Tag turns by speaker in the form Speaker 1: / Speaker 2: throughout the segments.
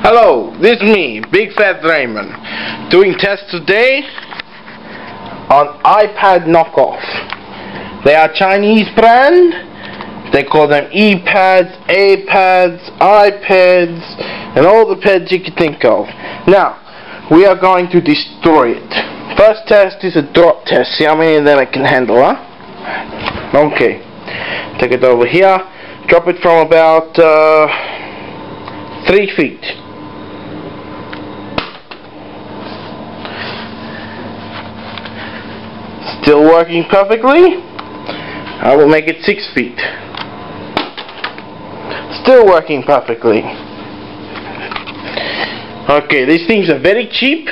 Speaker 1: Hello, this is me, Big Fat Raymond, doing tests today on iPad knockoff. They are Chinese brand. They call them EPADs, APADs, iPads, and all the pads you can think of. Now, we are going to destroy it. First test is a drop test. See how many of them it can handle, huh? Okay. Take it over here. Drop it from about 3 feet. Still working perfectly. I will make it 6 feet. Still working perfectly. Okay, these things are very cheap.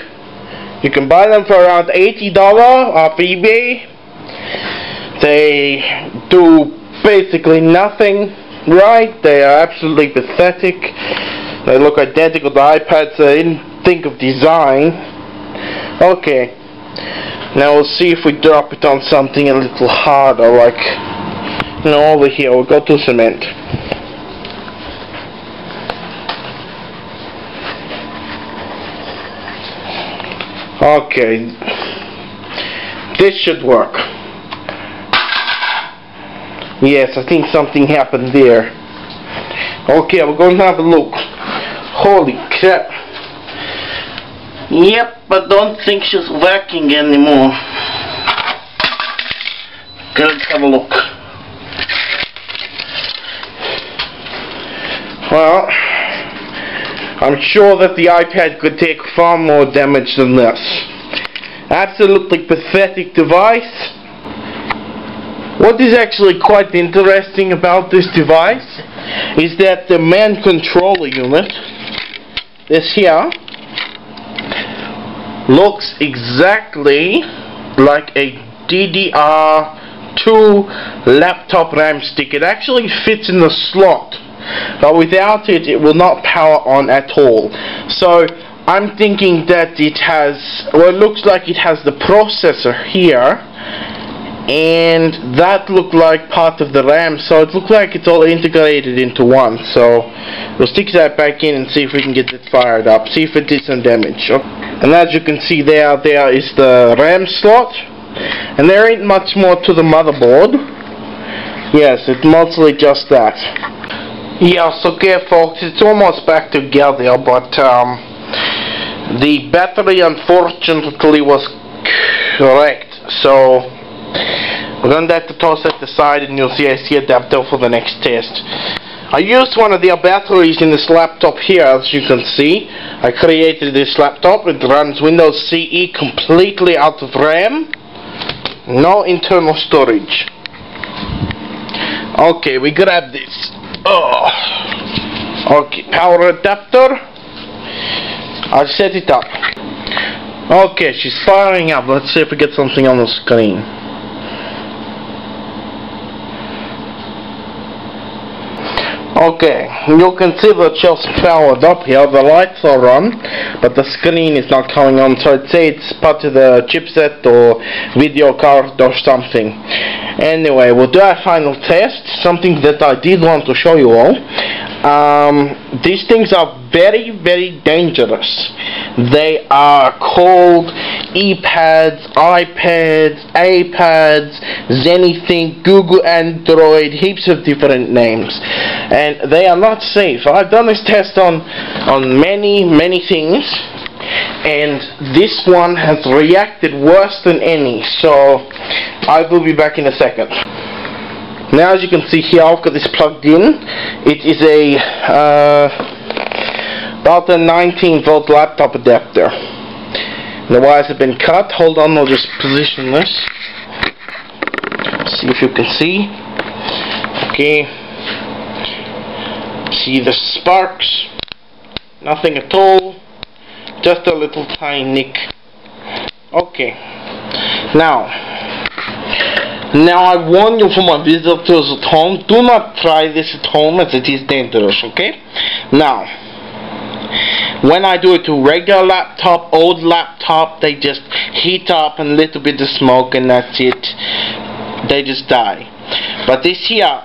Speaker 1: You can buy them for around $80 off eBay. They do basically nothing right. They are absolutely pathetic. They look identical to iPads. I didn't think of design. Okay. Now we'll see if we drop it on something a little harder, like, you know, over here. We'll go to cement. Okay, this should work. Yes, I think something happened there. Okay, we're going to have a look. Holy crap. Yep, I don't think she's working anymore. Okay, let's have a look. Well, I'm sure that the iPad could take far more damage than this. Absolutely pathetic device. What is actually quite interesting about this device is that the main controller unit, this here, looks exactly like a DDR2 laptop RAM stick. It actually fits in the slot, but without it, it will not power on at all. So I'm thinking that it has, well, it looks like it has the processor here, and that looked like part of the RAM, so it looked like it's all integrated into one. So we'll stick that back in and see if we can get it fired up, see if it did some damage. And as you can see there is the RAM slot, and there ain't much more to the motherboard. Yes, it's mostly just that. Yeah, so okay folks, it's almost back together, but the battery unfortunately was correct, so we're going to have to toss that aside, and you'll see I see adapter for the next test. I used one of their batteries in this laptop here, as you can see. I created this laptop. It runs Windows CE completely out of RAM. No internal storage. Okay, we grab this. Oh. Okay, power adapter. I'll set it up. Okay, she's firing up. Let's see if we get something on the screen. Okay, you can see that she's powered up here. The lights are on, but the screen is not coming on, so I'd say it's part of the chipset or video card or something. Anyway, we'll do our final test, something that I did want to show you all. These things are very, very dangerous. They are called EPADs, iPads, APADs, anything, Google Android, heaps of different names. And they are not safe. I've done this test on many things, and this one has reacted worse than any, so I will be back in a second. Now, as you can see here, I've got this plugged in. It is about a 19 volt laptop adapter. The wires have been cut. Hold on, I'll just position this. See if you can see. Okay. See the sparks? Nothing at all. Just a little tiny nick. Okay. Now I warn you for my visitors at home, do not try this at home, as it is dangerous, okay? Now, when I do it to regular laptop, old laptop, they just heat up and a little bit of smoke and that's it. They just die. But this here,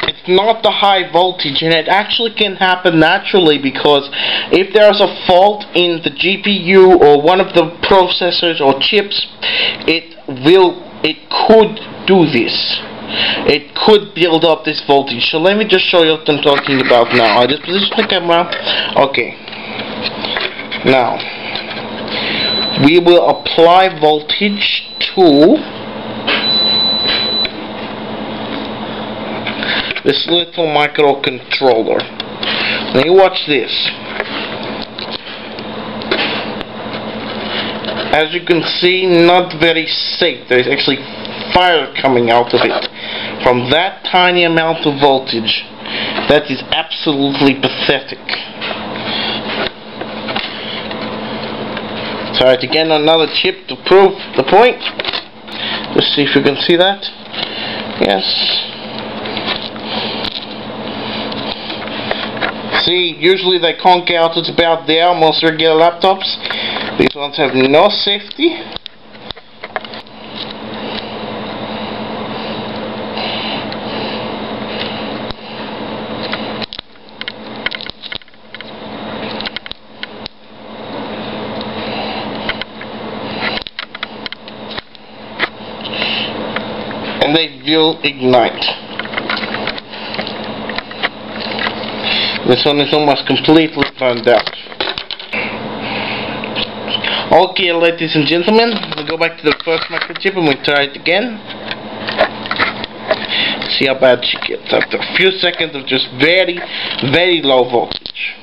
Speaker 1: it's it's not the high voltage, and it actually can happen naturally because if there's a fault in the GPU or one of the processors or chips, it could do this. It could build up this voltage. So let me just show you what I'm talking about now. I just position the camera. Okay. Now we will apply voltage to this little microcontroller. Now you watch this. As you can see, not very safe. There's actually fire coming out of it from that tiny amount of voltage. That is absolutely pathetic. Try it again on another chip to prove the point. Let's see if you can see that. Yes. See, usually they conk out at about there, most regular laptops. These ones have no safety. And they will ignite. This one is almost completely burned out. Okay, ladies and gentlemen, we'll go back to the first microchip and we'll try it again. See how bad she gets after a few seconds of just very, very low voltage.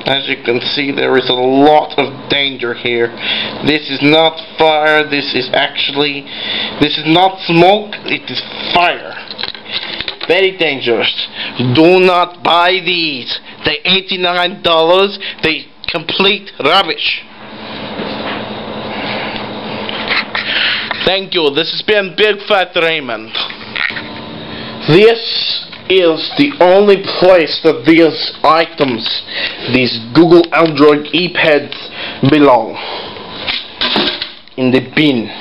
Speaker 1: As you can see, there is a lot of danger here. This is not fire, this is not smoke, it is fire. Very dangerous. Do not buy these. They're $89. They complete rubbish. Thank you. This has been Big Fat Raymond. This is the only place that these items, these Google Android EPADs, belong. In the bin.